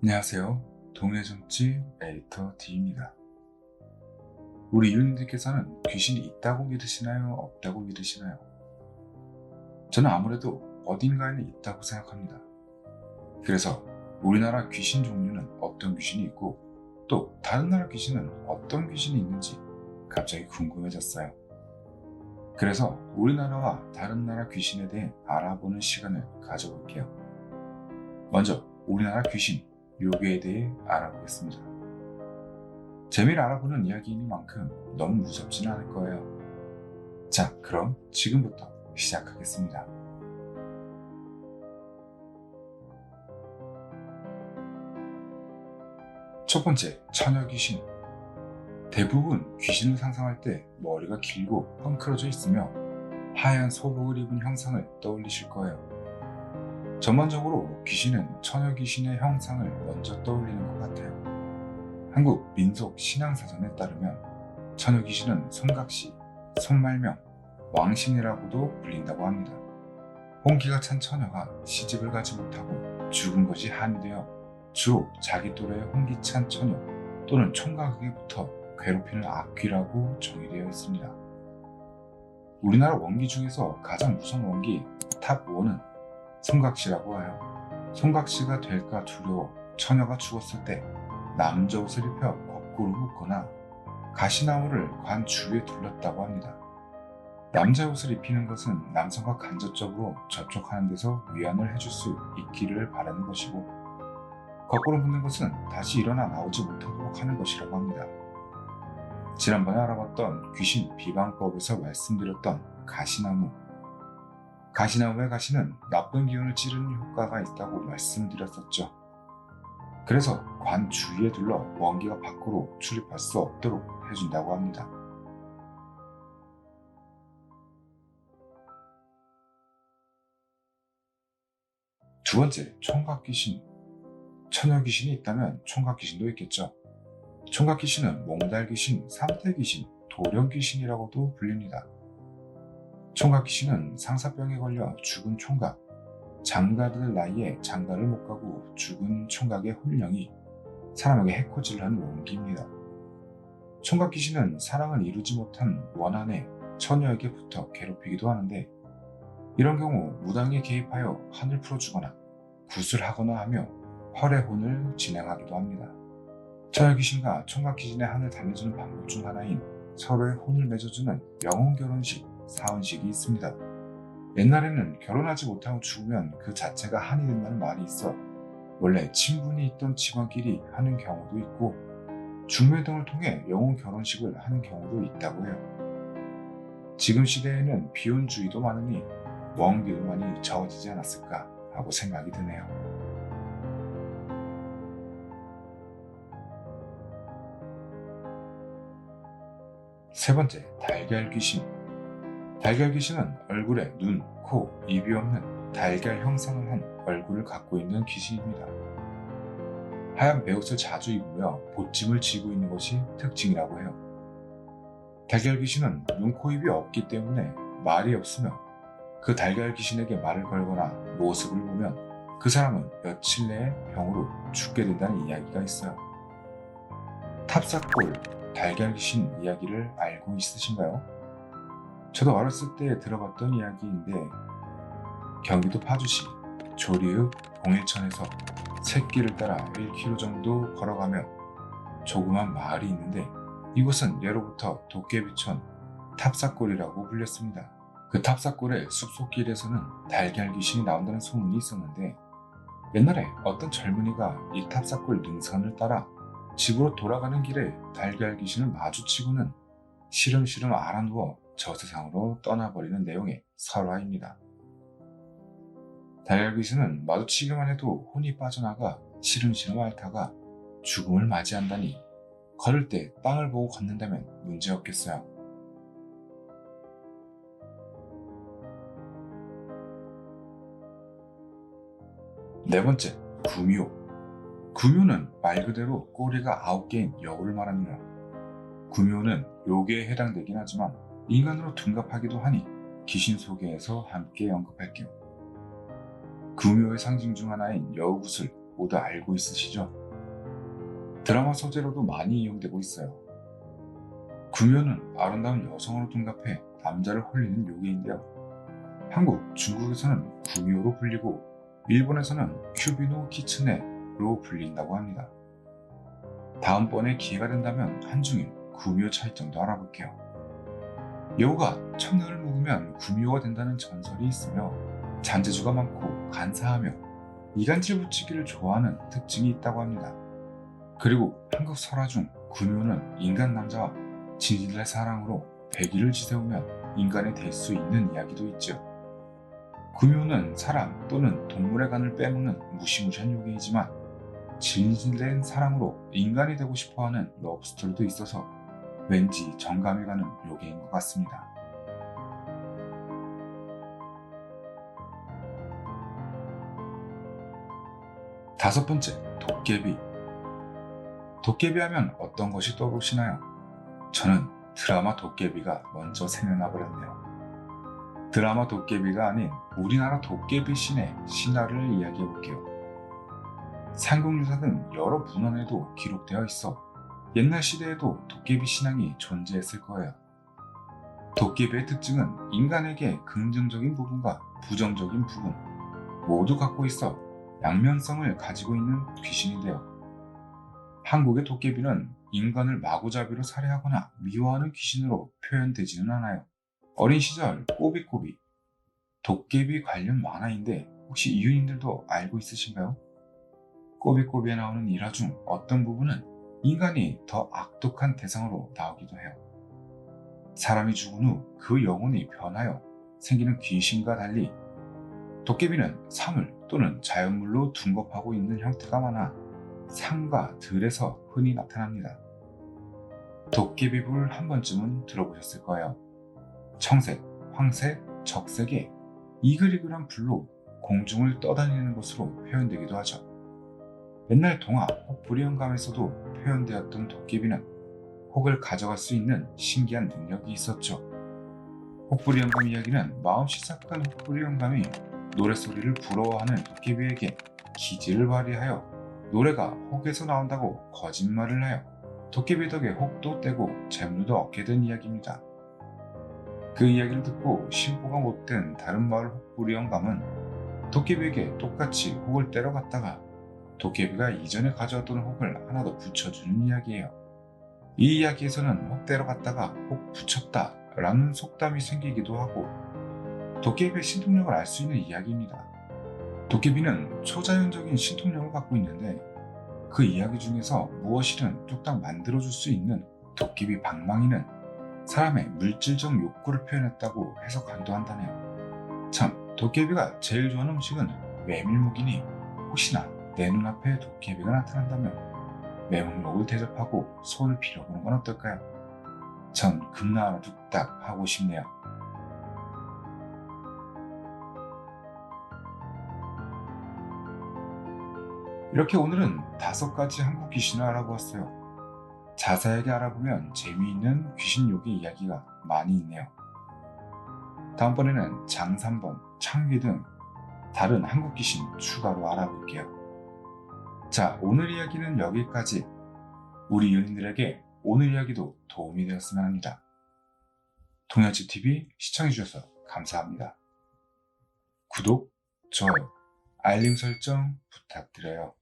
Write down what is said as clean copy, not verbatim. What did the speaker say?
안녕하세요. 동네 정치 에디터 D입니다. 우리 이웃님들께서는 귀신이 있다고 믿으시나요? 없다고 믿으시나요? 저는 아무래도 어딘가에는 있다고 생각합니다. 그래서 우리나라 귀신 종류는 어떤 귀신이 있고 또 다른 나라 귀신은 어떤 귀신이 있는지 갑자기 궁금해졌어요. 그래서 우리나라와 다른 나라 귀신에 대해 알아보는 시간을 가져볼게요. 먼저 우리나라 귀신 요괴에 대해 알아보겠습니다. 재미를 알아보는 이야기이니만큼 너무 무섭지는 않을 거예요. 자, 그럼 지금부터 시작하겠습니다. 첫 번째, 처녀 귀신. 대부분 귀신을 상상할 때 머리가 길고 펑크러져 있으며 하얀 소복을 입은 형상을 떠올리실 거예요. 전반적으로 귀신은 처녀 귀신의 형상을 먼저 떠올리는 것 같아요. 한국 민속 신앙사전에 따르면 처녀 귀신은 손각시, 손말명, 왕신이라고도 불린다고 합니다. 홍기가 찬 처녀가 시집을 가지 못하고 죽은 것이 한이 되어 주로 자기 또래의 홍기찬 처녀 또는 총각에게부터 괴롭히는 악귀라고 정의되어 있습니다. 우리나라 원기 중에서 가장 무서운 원기 탑1은 손각시라고 해요. 손각시가 될까 두려워 처녀가 죽었을 때 남자 옷을 입혀 거꾸로 묶거나 가시나무를 관 주위에 둘렀다고 합니다. 남자 옷을 입히는 것은 남성과 간접적으로 접촉하는 데서 위안을 해줄 수 있기를 바라는 것이고, 거꾸로 묶는 것은 다시 일어나 나오지 못하도록 하는 것이라고 합니다. 지난번에 알아봤던 귀신 비방법에서 말씀드렸던 가시나무. 가시나무의 가시는 나쁜 기운을 찌르는 효과가 있다고 말씀드렸었죠. 그래서 관 주위에 둘러 원기가 밖으로 출입할 수 없도록 해준다고 합니다. 두 번째, 총각 귀신. 처녀 귀신이 있다면 총각 귀신도 있겠죠. 총각 귀신은 몽달 귀신, 삼태 귀신, 도령 귀신이라고도 불립니다. 총각 귀신은 상사병에 걸려 죽은 총각, 장가들 나이에 장가를 못 가고 죽은 총각의 혼령이 사람에게 해코지를 하는 원기입니다. 총각 귀신은 사랑을 이루지 못한 원한에 처녀에게 붙어 괴롭히기도 하는데, 이런 경우 무당이 개입하여 한을 풀어주거나 굿을 하거나 하며 활해혼을 진행하기도 합니다. 처녀 귀신과 총각 귀신의 한을 달래주는 방법 중 하나인 서로의 혼을 맺어주는 영혼 결혼식, 사혼식이 있습니다. 옛날에는 결혼하지 못하고 죽으면 그 자체가 한이 된다는 말이 있어 원래 친분이 있던 집안끼리 하는 경우도 있고, 중매 등을 통해 영혼 결혼식을 하는 경우도 있다고 해요. 지금 시대에는 비혼주의도 많으니 원기도 많이 적어지지 않았을까 하고 생각이 드네요. 세 번째, 달걀 귀신. 달걀 귀신은 얼굴에 눈, 코, 입이 없는 달걀 형상을 한 얼굴을 갖고 있는 귀신입니다. 하얀 베옷을 자주 입으며 보찜을 쥐고 있는 것이 특징이라고 해요. 달걀 귀신은 눈, 코, 입이 없기 때문에 말이 없으며 그 달걀 귀신에게 말을 걸거나 모습을 보면 그 사람은 며칠 내에 병으로 죽게 된다는 이야기가 있어요. 탑사골, 달걀 귀신 이야기를 알고 있으신가요? 저도 어렸을 때 들어봤던 이야기인데, 경기도 파주시 조리읍 봉일천에서 새길을 따라 1km 정도 걸어가며 조그만 마을이 있는데, 이곳은 예로부터 도깨비촌 탑사골이라고 불렸습니다. 그 탑사골의 숲속길에서는 달걀 귀신이 나온다는 소문이 있었는데, 옛날에 어떤 젊은이가 이 탑사골 능선을 따라 집으로 돌아가는 길에 달걀 귀신을 마주치고는 시름시름 알아누워 저 세상으로 떠나버리는 내용의 설화입니다. 달걀 귀신은 마주치기만 해도 혼이 빠져나가 시름시름 앓다가 죽음을 맞이한다니, 걸을 때 땅을 보고 걷는다면 문제없겠어요. 네 번째, 구묘. 구묘는 말 그대로 꼬리가 9개인 여우를 말합니다. 구묘는 요괴에 해당되긴 하지만 인간으로 둔갑하기도 하니 귀신 소개에서 함께 언급할게요. 구묘의 상징 중 하나인 여우굿을 모두 알고 있으시죠? 드라마 소재로도 많이 이용되고 있어요. 구미호는 아름다운 여성으로 둔갑해 남자를 홀리는 요괴인데요. 한국, 중국에서는 구미호로 불리고 일본에서는 큐비노 키츠네로 불린다고 합니다. 다음번에 기회가 된다면 한중일 구미호 차이점도 알아볼게요. 여우가 첫눈을 묵으면 구미호가 된다는 전설이 있으며 잔재주가 많고 간사하며 이간질 붙이기를 좋아하는 특징이 있다고 합니다. 그리고 한국 설화 중 구미호는 인간 남자와 진실의 사랑으로 백일을 지새우면 인간이 될 수 있는 이야기도 있죠. 구미호는 사람 또는 동물의 간을 빼먹는 무시무시한 요괴이지만 진실된 사랑으로 인간이 되고 싶어하는 러브스토리도 있어서 왠지 정감이 가는 요괴인 것 같습니다. 다섯 번째, 도깨비. 도깨비 하면 어떤 것이 떠오르시나요? 저는 드라마 도깨비가 먼저 생각나 버렸네요. 드라마 도깨비가 아닌 우리나라 도깨비 신의 신화를 이야기해 볼게요. 삼국유사 등 여러 문헌에도 기록되어 있어 옛날 시대에도 도깨비 신앙이 존재했을 거예요. 도깨비의 특징은 인간에게 긍정적인 부분과 부정적인 부분 모두 갖고 있어 양면성을 가지고 있는 귀신인데요. 한국의 도깨비는 인간을 마구잡이로 살해하거나 미워하는 귀신으로 표현되지는 않아요. 어린 시절 꼬비꼬비, 도깨비 관련 만화인데 혹시 이웃님들도 알고 있으신가요? 꼬비꼬비에 나오는 일화 중 어떤 부분은 인간이 더 악독한 대상으로 나오기도 해요. 사람이 죽은 후 그 영혼이 변하여 생기는 귀신과 달리 도깨비는 사물 또는 자연물로 둔갑하고 있는 형태가 많아 산과 들에서 흔히 나타납니다. 도깨비불 한 번쯤은 들어보셨을 거예요. 청색, 황색, 적색의 이글이글한 불로 공중을 떠다니는 것으로 표현되기도 하죠. 옛날 동화 혹부리영감에서도 표현되었던 도깨비는 혹을 가져갈 수 있는 신기한 능력이 있었죠. 혹부리영감 이야기는 마음씨 싹한 혹부리영감이 노랫소리를 부러워하는 도깨비에게 기지를 발휘하여 노래가 혹에서 나온다고 거짓말을 하여 도깨비 덕에 혹도 떼고 재물도 얻게 된 이야기입니다. 그 이야기를 듣고 심보가 못된 다른 마을 혹부리영감은 도깨비에게 똑같이 혹을 떼러 갔다가 도깨비가 이전에 가져왔던 혹을 하나 더 붙여주는 이야기예요. 이 이야기에서는 혹 떼러 갔다가 혹 붙였다 라는 속담이 생기기도 하고 도깨비의 신통력을 알 수 있는 이야기입니다. 도깨비는 초자연적인 신통력을 갖고 있는데 그 이야기 중에서 무엇이든 뚝딱 만들어줄 수 있는 도깨비 방망이는 사람의 물질적 욕구를 표현했다고 해석하기도 한다네요. 참, 도깨비가 제일 좋아하는 음식은 메밀묵이니 혹시나 내 눈앞에 도깨비가 나타난다면 메밀묵을 대접하고 손을 빌어보는 건 어떨까요? 전 금나라 뚝딱 하고 싶네요. 이렇게 오늘은 5가지 한국 귀신을 알아보았어요. 자세하게 알아보면 재미있는 귀신 요괴 이야기가 많이 있네요. 다음번에는 장산범, 창귀 등 다른 한국 귀신 추가로 알아볼게요. 자, 오늘 이야기는 여기까지. 우리 연인들에게 오늘 이야기도 도움이 되었으면 합니다. 동양집TV 시청해주셔서 감사합니다. 구독, 좋아요, 알림 설정 부탁드려요.